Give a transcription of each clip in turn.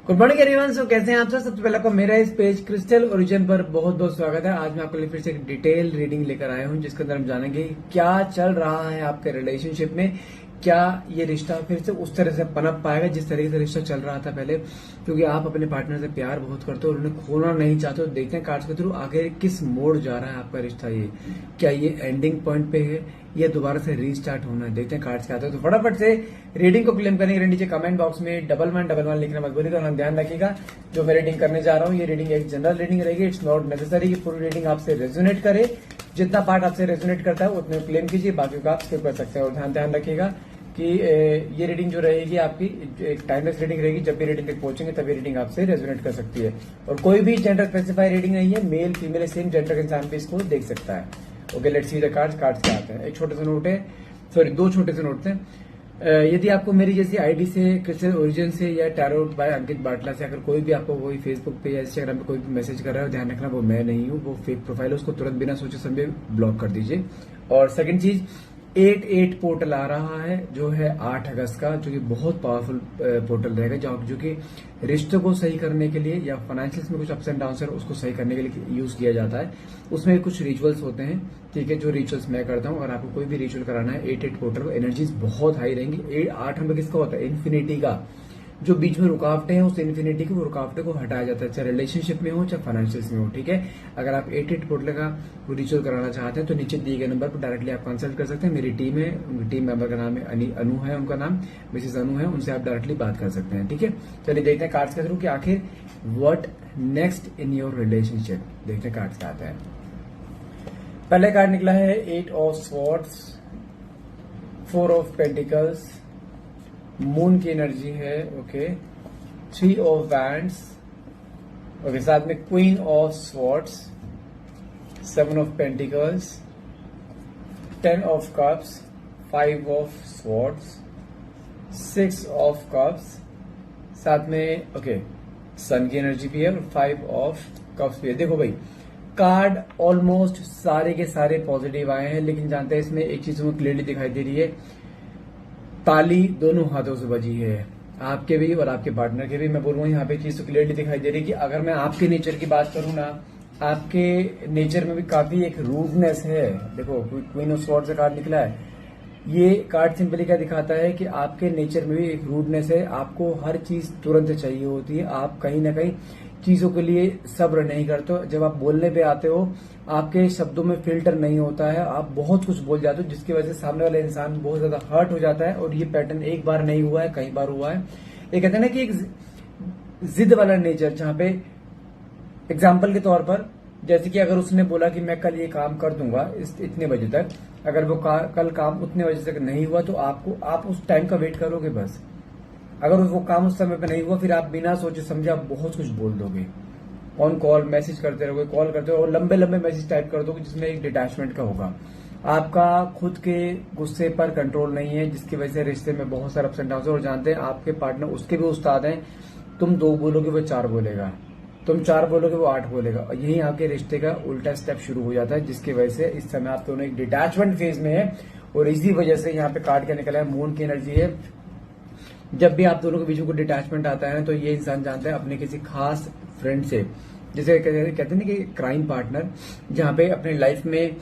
Good morning everyone. सो कैसे हैं आप सब? सबसे पहले आपको मेरा इस पेज क्रिस्टल ओरिजिन पर बहुत बहुत स्वागत है। आज मैं आपके लिए फिर से एक डिटेल रीडिंग लेकर आया हूं जिसके अंदर हम जानेंगे क्या चल रहा है आपके रिलेशनशिप में। क्या ये रिश्ता फिर से उस तरह से पनप पाएगा जिस तरीके से रिश्ता चल रहा था पहले, क्योंकि आप अपने पार्टनर से प्यार बहुत करते हो और उन्हें खोना नहीं चाहते हो। देखते हैं कार्ड्स के थ्रू आगे किस मोड़ जा रहा है आपका रिश्ता। ये क्या ये एंडिंग पॉइंट पे है या दोबारा से रीस्टार्ट होना है? देखते हैं कार्ड्स क्या आते हैं। तो फटाफट से रीडिंग को क्लेम करने के लिए नीचे कमेंट बॉक्स में 1111 लिखना मत भूलिएगा। और ध्यान रखिएगा जो मैं रीडिंग करने जा रहा हूँ ये रीडिंग एक जनरल रीडिंग रहेगी। इट्स नॉट नेसेसरी कि पूरी रीडिंग आपसे रेजोनेट करे। जितना पार्ट आपसे रेजोनेट करता है उतने क्लेम कीजिए, बाकी को आप स्किप कर सकते हैं। और ध्यान रखिएगा कि ये रीडिंग जो रहेगी आपकी एक टाइमलेस रीडिंग रहेगी। जब भी रीडिंग तक पहुंचेंगे तभी रीडिंग आपसे रेजोनेट कर सकती है। और कोई भी जेंडर स्पेसिफाई रीडिंग नहीं है, मेल फीमेल सेम जेंडर का इंसान भी इसको देख सकता है। Okay, let's see the cards क्या आते हैं। एक छोटे से नोट है, सॉरी दो छोटे से नोट थे। यदि आपको मेरी जैसी आईडी से, क्रिस्टल ओरिजिन से या टैरोट बाय अंकित बाटला से अगर कोई भी आपको कोई फेसबुक पे या इंस्टाग्राम पे कोई भी मैसेज कर रहा है, ध्यान रखना वो मैं नहीं हूँ, वो फेक प्रोफाइल है। उसको तुरंत बिना सोचे समझे ब्लॉक कर दीजिए। और सेकंड चीज, 8 पोर्टल आ रहा है जो है 8 अगस्त का, जो कि बहुत पावरफुल पोर्टल रहेगा, जो कि रिश्तों को सही करने के लिए या फाइनेंशियल्स में कुछ अप्स एंड डाउन है उसको सही करने के लिए यूज किया जाता है। उसमें कुछ रिचुअल्स होते हैं, ठीक है, जो रिचुअल्स मैं करता हूँ। अगर आपको कोई भी रिचुअल कराना है 8 पोर्टल, एनर्जीज बहुत हाई रहेंगी। 8 नंबर किसका होता है? इन्फिनिटी का। जो बीच में रुकावटें हैं उस इन्फिनिटी की वो रुकावटें को हटाया जाता है, चाहे रिलेशनशिप में हो चाहे फाइनेंशियल्स में हो, ठीक है। अगर आप 8 पोर्टल का वो रिचुअल कराना चाहते हैं तो नीचे दिए गए नंबर पर डायरेक्टली आप कंसल्ट कर सकते हैं। मेरी टीम है, उनकी टीम मेंबर का नाम है अनु है, उनका नाम मिसेस अनु है, उनसे आप डायरेक्टली बात कर सकते हैं, ठीक है। चलिए देखते हैं कार्ड्स के थ्रू कि आखिर what next in your relationship. देखते हैं कार्ड्स क्या आता है। पहले कार्ड निकला है 8 of swords, 4 of pentacles, moon की एनर्जी है, ओके, 3 ऑफ वैंड्स, ओके, साथ में queen of swords, 7 of pentacles, 10 of cups, 5 of swords, 6 of cups, साथ में ओके सन की एनर्जी भी है और 5 ऑफ कप्स भी है। देखो भाई, कार्ड ऑलमोस्ट सारे के सारे पॉजिटिव आए हैं, लेकिन जानते हैं इसमें एक चीज हमें क्लियरली दिखाई दे रही है, ताली दोनों हाथों से बजी है, आपके भी और आपके पार्टनर के भी। मैं बोलूंगा यहाँ पे चीज तो क्लियरली दिखाई दे रही है कि अगर मैं आपके नेचर की बात करूं ना, आपके नेचर में भी काफी एक रूडनेस है। देखो क्वीन ऑफ स्वॉर्ड्स का कार्ड निकला है। ये कार्ड सिंपली क्या दिखाता है कि आपके नेचर में भी एक रूडनेस है, आपको हर चीज तुरंत चाहिए होती है, आप कहीं ना कहीं चीजों के लिए सब्र नहीं करते हो। जब आप बोलने पे आते हो आपके शब्दों में फिल्टर नहीं होता है, आप बहुत कुछ बोल जाते हो जिसकी वजह से सामने वाला इंसान बहुत ज्यादा हर्ट हो जाता है। और ये पैटर्न एक बार नहीं हुआ है, कई बार हुआ है। ये कहते हैं ना कि एक जिद वाला नेचर, जहां पे एग्जाम्पल के तौर पर जैसे कि अगर उसने बोला कि मैं कल ये काम कर दूंगा इतने बजे तक, अगर वो कल काम उतने बजे तक नहीं हुआ तो आप उस टाइम का वेट करोगे बस। अगर वो काम उस समय पे नहीं हुआ फिर आप बिना सोचे समझे आप बहुत कुछ बोल दोगे, ऑन कॉल मैसेज करते रहोगे, कॉल करते रहोगे और लंबे लंबे मैसेज टाइप कर दोगे जिसमें एक डिटैचमेंट का होगा। आपका खुद के गुस्से पर कंट्रोल नहीं है जिसकी वजह से रिश्ते में बहुत सारे अप्स एंड डाउन। और जानते हैं आपके पार्टनर उसके भी उस्ताद हैं, तुम 2 बोलोगे वो 4 बोलेगा, तुम 4 बोलोगे वो 8 बोलेगा, और यही आपके रिश्ते का उल्टा स्टेप शुरू हो जाता है, जिसकी वजह से इस समय आप दोनों एक डिटैचमेंट फेज में है। और इसी वजह से यहाँ पे कार्ड क्या निकला है, मून की एनर्जी है। जब भी आप दोनों के बीच में कोई डिटैचमेंट आता है तो ये इंसान जानता है अपने किसी खास फ्रेंड से, जैसे कहते हैं ना कि क्राइम पार्टनर, जहां पे अपने लाइफ में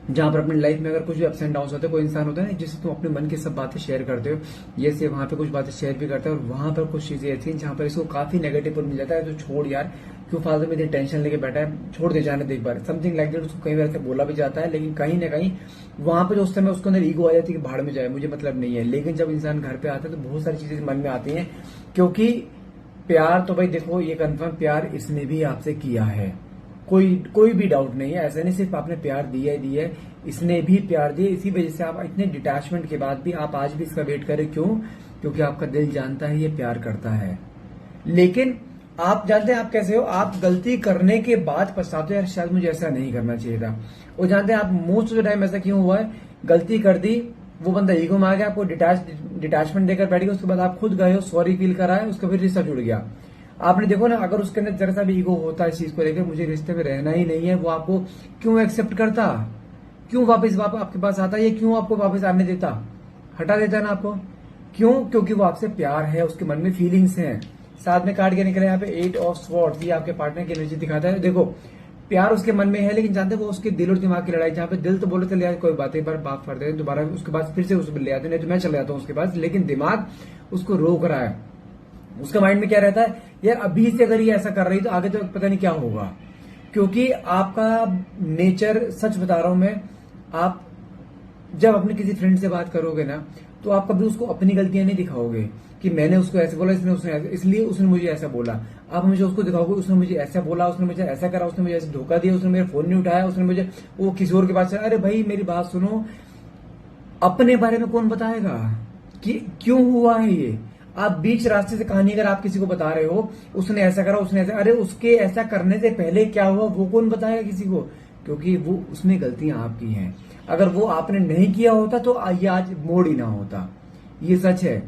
जहां पर अपनी लाइफ में अगर कुछ भी अप्स एंड डाउन होते हैं, कोई इंसान होता है ना जिससे तुम अपने मन की सब बातें शेयर करते हो, ये से वहां पे कुछ बातें शेयर भी करता है। और वहां पर कुछ चीजें ऐसी हैं जहां पर इसको काफी नेगेटिव मिल जाता है, तो छोड़ यार, क्यों फालतू में इतनी टेंशन लेके बैठा है, छोड़ दे जाने दे एक बार, समथिंग लाइक दैट। उसको कई बार से बोला भी जाता है, लेकिन कहीं ना कहीं वहां पर जो उस समय उसके अंदर ईगो आ जाती है कि भाड़ में जाए, मुझे मतलब नहीं है। लेकिन जब इंसान घर पे आता है तो बहुत सारी चीजें मन में आती हैं, क्योंकि प्यार तो भाई देखो ये कंफर्म प्यार इसने भी आपसे किया है, कोई भी डाउट नहीं है। ऐसा नहीं सिर्फ आपने प्यार दिया ही दिया है, इसने भी प्यार दिया। इसी वजह से आप इतने डिटैचमेंट के बाद भी आप आज भी इसका वेट करें। क्यों? क्योंकि आपका दिल जानता है ये प्यार करता है। लेकिन आप जानते हैं आप कैसे हो, आप गलती करने के बाद पछताते हो, यार शायद मुझे ऐसा नहीं करना चाहिए था। और जानते हैं आप मोस्ट ऑफ द टाइम ऐसा क्यों हुआ है, गलती कर दी, वो बंदा ईगो में आ गया, आपको डिटैचमेंट देकर बैठ गया, उसके बाद आप खुद गए हो, सॉरी फील कराए, उसका फिर रिश्ता जुड़ गया। आपने देखो ना, अगर उसके अंदर जरा सा भी ईगो होता है इस चीज को लेकर, मुझे रिश्ते में रहना ही नहीं है, वो आपको क्यों एक्सेप्ट करता, क्यों वापस आपके पास आता, ये क्यों आपको वापस आने देता, हटा देता ना आपको। क्यों? क्योंकि वो आपसे प्यार है, उसके मन में फीलिंग्स हैं। साथ में कार्ड के निकले यहाँ पे 8 ऑफ स्वॉर्ड्स, ये आपके पार्टनर की एनर्जी दिखाता है। देखो प्यार उसके मन में है, लेकिन जानते वो उसके दिल और दिमाग की लड़ाई, जहाँ पे दिल तो बोले चले यार कोई बात, एक बार बात करते हैं, दोबारा उसके बाद फिर से उसे ले आते, नहीं तो मैं चले जाता हूँ उसके पास, लेकिन दिमाग उसको रोक रहा है। उसका माइंड में क्या रहता है, यार अभी से अगर ये ऐसा कर रही तो आगे तो पता नहीं क्या होगा। क्योंकि आपका नेचर, सच बता रहा हूं मैं, आप जब अपने किसी फ्रेंड से बात करोगे ना, तो आप कभी उसको अपनी गलतियां नहीं दिखाओगे कि मैंने उसको ऐसे बोला, इसलिए उसने मुझे ऐसा बोला। आप मुझे उसको दिखाओगे उसने मुझे ऐसा बोला, उसने मुझे ऐसा करा, उसने मुझे ऐसे धोखा दिया, उसने मेरा फोन नहीं उठाया, उसने मुझे वो किसी और के पास चला। अरे भाई मेरी बात सुनो, अपने बारे में कौन बताएगा कि क्यों हुआ है ये? आप बीच रास्ते से कहानी अगर आप किसी को बता रहे हो, उसने ऐसा करा, उसने ऐसा, अरे उसके ऐसा करने से पहले क्या हुआ वो कौन बताएगा किसी को? क्योंकि वो उसमें गलतियां आपकी हैं। अगर वो आपने नहीं किया होता तो ये आज मोड़ ही ना होता। ये सच है।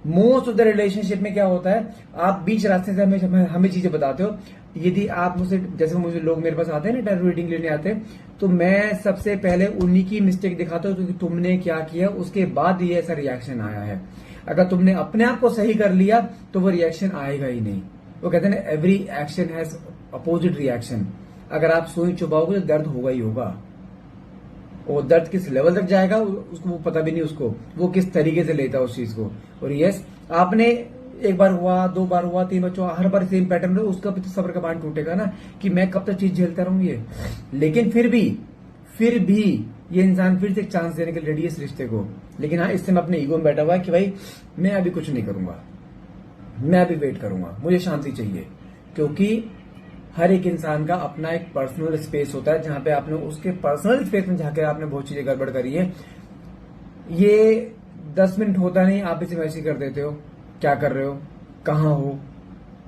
मोस्ट ऑफ द रिलेशनशिप में क्या होता है, आप बीच रास्ते से हमें चीजें बताते हो। यदि आप मुझे, जैसे मुझे लोग मेरे पास आते हैं ना टैरो रीडिंग लेने आते हैं, तो मैं सबसे पहले उन्हीं की मिस्टेक दिखाता हूँ क्योंकि तुमने क्या किया, उसके बाद ये ऐसा रिएक्शन आया है। अगर तुमने अपने आप को सही कर लिया तो वो रिएक्शन आएगा ही नहीं। वो कहते हैं ना, every action has opposite reaction. अगर आप सुई चुबाओगे तो दर्द होगा ही होगा। और दर्द किस लेवल तक जाएगा उसको वो पता भी नहीं, उसको वो किस तरीके से लेता है उस चीज को। और यस, आपने एक बार हुआ, 2 बार हुआ, 3 बार हुआ, हर बार सेम पैटर्न में, उसका भी तो सब्र का बांध टूटेगा ना कि मैं कब तक चीज झेलता रहूं ये। लेकिन फिर भी ये इंसान फिर से एक चांस देने के लिए रेडी है इस रिश्ते को। लेकिन हाँ, इससे मैं अपने ईगो में बैठा हुआ है कि भाई मैं अभी कुछ नहीं करूंगा, मैं अभी वेट करूंगा, मुझे शांति चाहिए। क्योंकि हर एक इंसान का अपना एक पर्सनल स्पेस होता है, जहां पे आपने उसके पर्सनल स्पेस में जाकर आपने बहुत चीजें गड़बड़ करी है। ये 10 मिनट होता नहीं, आप इसे मैसेज कर देते हो, क्या कर रहे हो, कहाँ हो,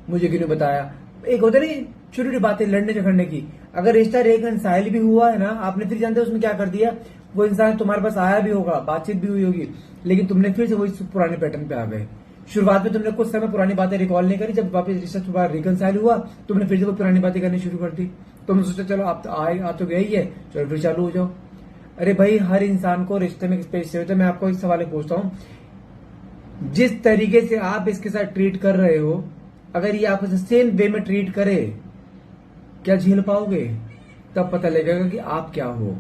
मुझे क्यों नहीं बताया। एक होता नहीं छोटी छोटी बातें लड़ने झगड़ने की। अगर रिश्ता रेकनसाइल भी हुआ है ना, आपने फिर जानते हो उसमें क्या कर दिया, वो इंसान तुम्हारे पास आया भी होगा, बातचीत भी हुई होगी, लेकिन तुमने फिर से वही पुराने पैटर्न पे आ गए। शुरुआत में तुमने कुछ समय पुरानी बातें रिकॉल नहीं करी, जब वापस रिश्ता तुम्हारा रिकनसाइल हुआ तुमने फिर से वो पुरानी बातें करनी शुरू कर दी। तुमने सोचा चलो आप तो गया ही है, चलो फिर चालू हो जाओ। अरे भाई, हर इंसान को रिश्ते में स्पेस चाहिए। तो मैं आपको इस सवाल पूछता हूँ, जिस तरीके से आप इसके साथ ट्रीट कर रहे हो, अगर ये आपको सेम वे में ट्रीट करे, क्या झेल पाओगे? तब पता लगेगा कि आप क्या हो।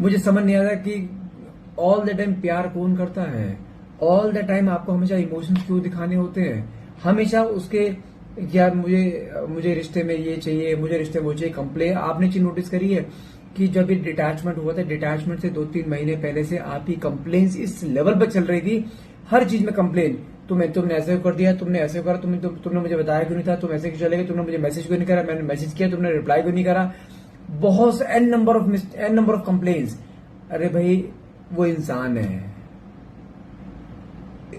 मुझे समझ नहीं आता कि ऑल द टाइम प्यार कौन करता है। ऑल द टाइम आपको हमेशा इमोशंस क्यों दिखाने होते हैं? हमेशा उसके यार मुझे रिश्ते में ये चाहिए, मुझे रिश्ते में वो चाहिए, कंप्लेन। आपने चीज नोटिस करी है कि जब ये डिटैचमेंट हुआ था, डिटैचमेंट से 2-3 महीने पहले से आपकी कंप्लेन्स इस लेवल पर चल रही थी, हर चीज में कंप्लेन। तुमने ऐसे कर दिया, तुमने ऐसे करा, तुमने मुझे बताया क्यों नहीं था, तुम ऐसे क्यों चले गए, तुमने मुझे मैसेज क्यों नहीं करा, मैंने मैसेज किया तुमने रिप्लाई क्यों नहीं करा। बहुत एन नंबर ऑफ कंप्लेन्स। अरे भाई, वो इंसान है,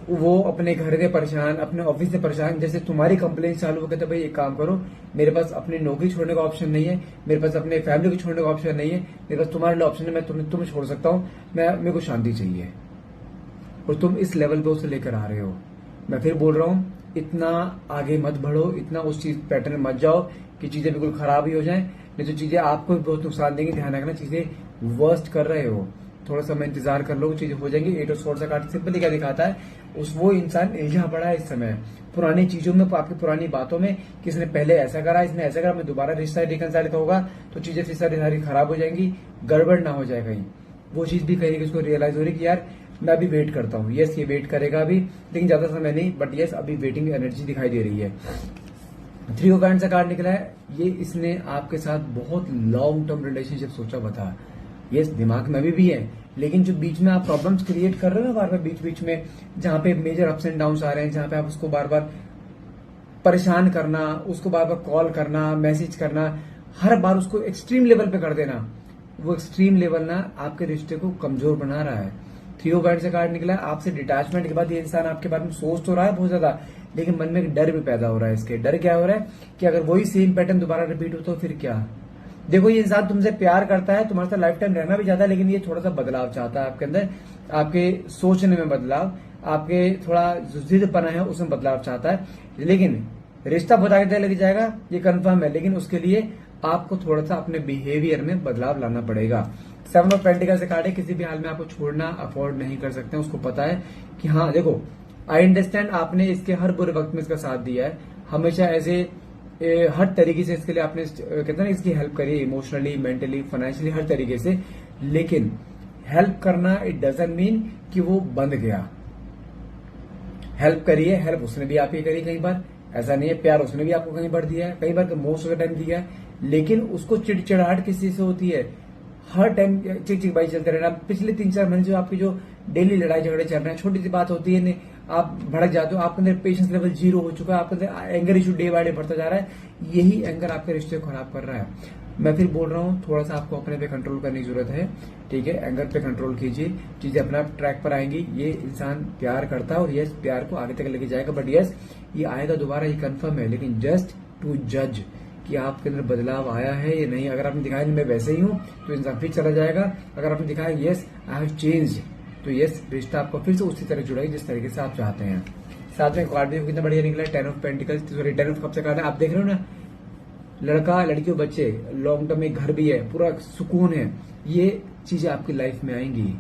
वो अपने घर से परेशान, अपने ऑफिस से परेशान। जैसे तुम्हारी कंप्लेन चालू हो गया तो भाई एक काम करो, मेरे पास अपनी नौकरी छोड़ने का ऑप्शन नहीं है, मेरे पास अपने फैमिली को छोड़ने का ऑप्शन नहीं है, मेरे पास तुम्हारे लिए ऑप्शन है, मैं तुम्हें छोड़ सकता हूँ, मेरे को शांति चाहिए। और तुम इस लेवल पे उसे लेकर आ रहे हो। मैं फिर बोल रहा हूँ, इतना आगे मत बढ़ो, इतना उस चीज पैटर्न में मत जाओ कि चीजें बिल्कुल खराब ही हो जाए, नहीं तो चीजें आपको भी बहुत नुकसान देंगी। ध्यान रखना, चीजें वर्स्ट कर रहे हो, थोड़ा सा इंतजार कर लो, चीजें हो जाएंगी। 8 ऑफ स्वॉर्ड्स का कार्ड सिंपली क्या दिखाता है, वो इंसान उलझा पड़ा है इस समय पुरानी चीजों में, आपकी पुरानी बातों में, किसने पहले ऐसा करा, इसने ऐसा करा, मैं दोबारा रिश्ता रिकनसाइल होगा तो चीजें फिर सारी खराब हो जाएंगी, गड़बड़ ना हो जाए कहीं। वो चीज भी कहीं उसको रियलाइज हो रही कि यार मैं अभी वेट करता हूँ। यस, ये वेट करेगा अभी, लेकिन ज्यादा समय नहीं, बट यस अभी वेटिंग एनर्जी दिखाई दे रही है। 3 ऑफ वांड्स का कार्ड निकला है। ये इसने आपके साथ बहुत लॉन्ग टर्म रिलेशनशिप सोचा हुआ था। यस, दिमाग में भी है, लेकिन जो बीच में आप प्रॉब्लम्स क्रिएट कर रहे हो ना बार बार बीच में, जहां पे मेजर अप्स एंड डाउन्स आ रहे हैं, जहां पे आप उसको बार बार परेशान करना, उसको बार बार कॉल करना, मैसेज करना, हर बार उसको एक्सट्रीम लेवल पे कर देना, वो एक्सट्रीम लेवल ना आपके रिश्ते को कमजोर बना रहा है। 3 ऑफ वांड्स का कार्ड निकला है। आपसे डिटैचमेंट के बाद ये इंसान आपके बारे में सोच तो रहा है बहुत ज्यादा, लेकिन मन में एक डर भी पैदा हो रहा है। इसके डर क्या हो रहा है कि अगर वही सेम पैटर्न दोबारा रिपीट हो तो फिर क्या। देखो, ये इंसान तुमसे प्यार करता है, तुम्हारे साथ लाइफ टाइम रहना भी चाहता है, लेकिन ये थोड़ा सा बदलाव चाहता है आपके अंदर, आपके सोचने में बदलाव, आपके थोड़ा जिद्दपना है उसमें बदलाव चाहता है। लेकिन रिश्ता बहुत आगे तक लेके जाएगा, ये कंफर्म है, लेकिन उसके लिए आपको थोड़ा सा अपने बिहेवियर में बदलाव लाना पड़ेगा। 7 ऑफ पेंटिकल्स से कार्ड है, किसी भी हाल में आपको छोड़ना अफोर्ड नहीं कर सकते हैं। उसको पता है कि हाँ देखो, आई अंडरस्टैंड, आपने इसके हर बुरे वक्त में इसका साथ दिया है, हमेशा ऐसे हर तरीके से इसके लिए आपने कहते हैं ना इसकी हेल्प करी, इमोशनली, मेंटली, फाइनेंशियली, हर तरीके से। लेकिन हेल्प करना इट डजंट मीन कि वो बंद गया। हेल्प करिए, हेल्प उसने भी आपकी करी कई बार, ऐसा नहीं है, प्यार उसने भी आपको कई बार दिया है, कई बार मोस्ट ऑफ द टाइम दिया है। लेकिन उसको चिड़चिड़ाहट किस चीज से होती है, हर टाइम चिक चिक बाई चलते रहना। पिछले 3-4 महीने जो आपकी जो डेली लड़ाई झगड़े चल रहे हैं, छोटी सी बात होती है नहीं, आप भड़क जाते हो, आपके अंदर पेशेंस लेवल 0 हो चुका है, आपके अंदर anger issue day by day बढ़ता जा रहा है। यही एंगर आपके रिश्ते को खराब कर रहा है। मैं फिर बोल रहा हूँ, थोड़ा सा आपको अपने पे कंट्रोल करने की जरूरत है, ठीक है। एंगर पे कंट्रोल कीजिए, चीजें अपना ट्रैक पर आएंगी। ये इंसान प्यार करता है और यस प्यार को आगे तक लेके जाएगा, बट यस ये आएगा दोबारा, ये कंफर्म है। लेकिन जस्ट टू जज कि आपके अंदर बदलाव आया है या नहीं। अगर आपने दिखाया मैं वैसे ही हूँ तो इंसान फिर चला जाएगा। अगर आपने दिखाया यस आई हैव चेंज, तो यस रिश्ता आपको फिर से उसी तरह जुड़ेगा जिस तरीके से आप चाहते हैं। साथ में कार्ड भी कितना बढ़िया निकला, 10 of pentacles, sorry 10 of cup से कार्ड है। आप देख रहे हो ना, लड़का लड़की और बच्चे, लॉन्ग टर्म में घर भी है, पूरा सुकून है, ये चीजें आपकी लाइफ में आएंगी,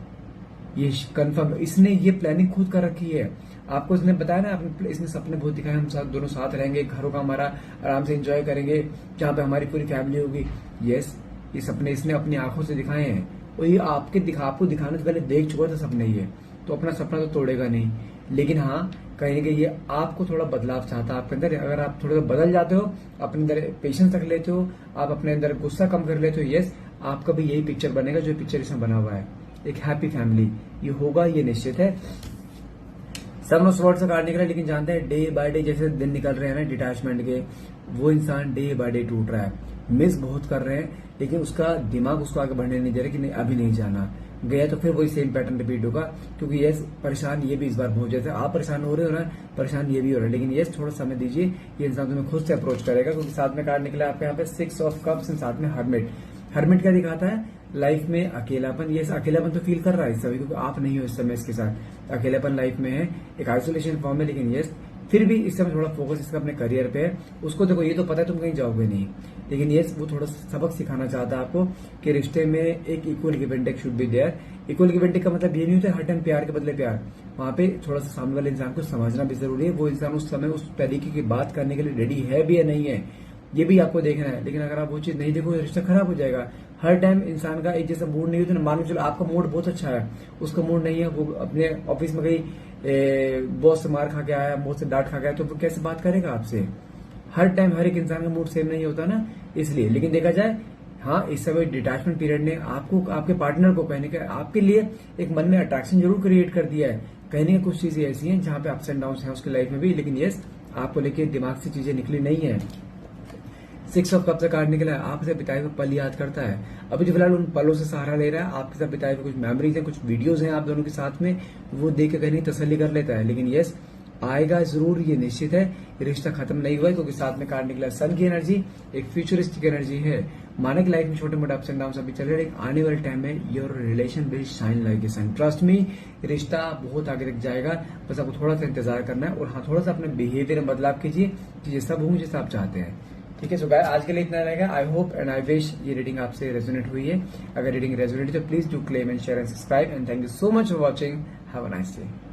ये कंफर्म। इसने ये प्लानिंग खुद कर रखी है, आपको इसने बताया ना, इसने सपने बहुत दिखाए, हम साथ दोनों साथ रहेंगे, घरों का हमारा आराम से एंजॉय करेंगे, जहां पे हमारी पूरी फैमिली होगी। यस ये सपने इसने अपनी आंखों से दिखाए हैं, और ये आपको दिखाने से पहले देख चुका था सपने ये, तो अपना सपना तो तोड़ेगा नहीं। लेकिन हाँ कहीं ना कहीं ये आपको थोड़ा बदलाव चाहता है आपके अंदर। अगर आप थोड़ा सा बदल जाते हो, अपने अंदर पेशेंस रख लेते हो, आप अपने अंदर गुस्सा कम कर लेते हो, यस आपका भी यही पिक्चर बनेगा जो पिक्चर इसमें बना हुआ है, एक हैप्पी फैमिली ये होगा, ये निश्चित है। 7 ऑफ स्वॉर्ड्स का कार्ड निकला, लेकिन जानते हैं डे बाय डे जैसे दिन निकल रहे हैं ना डिटैचमेंट के, वो इंसान डे बाय डे टूट रहा है, मिस बहुत कर रहे हैं, लेकिन उसका दिमाग उसको आगे बढ़ने नहीं दे रहा कि नहीं अभी नहीं जाना। गया तो फिर वही सेम पैटर्न रिपीट होगा, क्योंकि यस परेशान ये भी इस बार बहुत, जैसे आप परेशान हो रहे हो ना, परेशान ये भी हो रहा है। लेकिन यस थोड़ा समय दीजिए, ये इंसान तुम्हें खुद से अप्रोच करेगा, क्योंकि साथ में कार्ड निकला आपके यहाँ पे 6 ऑफ कप्स एंड साथ में हर्मिट। हर्मिट क्या दिखाता है, लाइफ में अकेलापन। ये अकेलापन तो फील कर रहा है इस समय, क्योंकि आप नहीं हो इस समय इसके साथ, अकेलापन लाइफ में है, एक आइसोलेशन फॉर्म है। लेकिन यस फिर भी इस समय थोड़ा फोकस इसका अपने करियर पे है। उसको देखो, ये तो पता है तुम कहीं जाओगे नहीं, लेकिन यस वो थोड़ा सबक सिखाना चाहता है आपको कि रिश्ते में एक equal give and take should be there. Equal give and take का मतलब ये नहीं होता हर टाइम प्यार के बदले प्यार, वहां पे थोड़ा सा सामने वाले इंसान को समझना भी जरूरी है, वो इंसान उस समय उस तरीके की बात करने के लिए रेडी है भी या नहीं है, ये भी आपको देखना है। लेकिन अगर आप वो चीज नहीं देखोगे, रिश्ता खराब हो जाएगा। हर टाइम इंसान का एक जैसा मूड नहीं होता ना, मान लो चलो आपका मूड बहुत अच्छा है, उसका मूड नहीं है, वो अपने ऑफिस में कहीं बॉस से मार खा के आया, बॉस से डांट खा के आया, तो वो कैसे बात करेगा आपसे। हर टाइम हर एक इंसान का मूड सेम नहीं होता ना, इसलिए। लेकिन देखा जाए हाँ इस समय डिटैचमेंट पीरियड ने आपको आपके पार्टनर को कहने का आपके लिए एक मन में अट्रैक्शन जरूर क्रिएट कर दिया है। कहने की कुछ चीजें ऐसी हैं जहां पे अप्स एंड डाउन्स हैं उसकी लाइफ में भी, लेकिन यस आपको लेके दिमाग से चीजें निकली नहीं है। 6 ऑफ कप से कार्ड निकला है, आपसे बिताए हुए पल याद करता है। अभी जो फिलहाल उन पलों से सहारा ले रहा है, आपके साथ बिताए हुए कुछ मेमोरीज हैं, कुछ वीडियोज हैं आप दोनों के साथ में, वो देख के कहीं तसल्ली कर लेता है। लेकिन यस आएगा जरूर, ये निश्चित है। रिश्ता खत्म नहीं हुआ है, क्योंकि साथ में कार्ड निकला सन की एनर्जी, एक फ्यूचरिस्टिक एनर्जी है। माना कि लाइफ में छोटे मोटे अप्स एंड डाउन अभी चल रहे हैं, आने वाले टाइम में your relation will shine like a sun. Trust me, रिश्ता बहुत आगे तक जाएगा, बस आपको थोड़ा सा इंतजार करना है। और हाँ थोड़ा सा अपने बिहेवियर में बदलाव कीजिए, चीजें सब होंगी जैसा आप चाहते हैं। ठीक है, सो गाइस आज के लिए इतना रहेगा। I hope and I wish ये रीडिंग आपसे रेजोनेट हुई है। अगर रीडिंग रेजोनेट तो please do claim and share and subscribe, and thank you so much for watching. Have a nice day.